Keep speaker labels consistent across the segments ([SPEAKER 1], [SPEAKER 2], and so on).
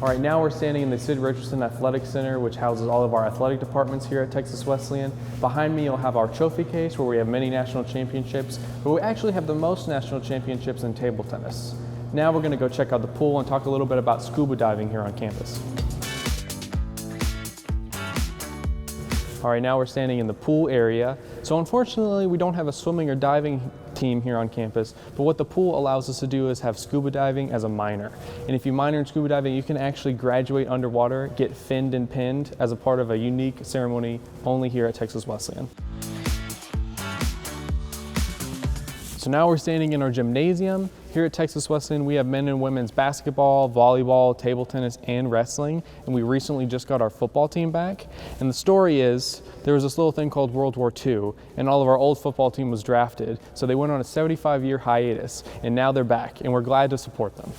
[SPEAKER 1] All right, now we're standing in the Sid Richardson Athletic Center, which houses all of our athletic departments here at Texas Wesleyan. Behind me, you'll have our trophy case where we have many national championships, but we actually have the most national championships in table tennis. Now we're going to go check out the pool and talk a little bit about scuba diving here on campus. All right, now we're standing in the pool area. So unfortunately, we don't have a swimming or diving team here on campus, but what the pool allows us to do is have scuba diving as a minor. And if you minor in scuba diving, you can actually graduate underwater, get finned and pinned as a part of a unique ceremony only here at Texas Wesleyan. So now we're standing in our gymnasium. Here at Texas Wesleyan, we have men and women's basketball, volleyball, table tennis, and wrestling. And we recently just got our football team back. And the story is, there was this little thing called World War II, and all of our old football team was drafted. So they went on a 75-year hiatus, and now they're back, and we're glad to support them.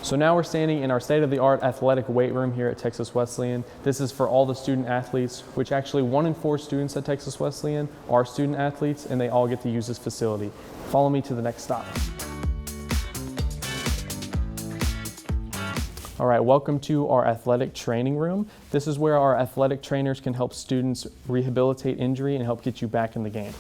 [SPEAKER 1] So now we're standing in our state-of-the-art athletic weight room here at Texas Wesleyan. This is for all the student athletes, which actually 1 in 4 students at Texas Wesleyan are student athletes, and they all get to use this facility. Follow me to the next stop. All right, welcome to our athletic training room. This is where our athletic trainers can help students rehabilitate injury and help get you back in the game.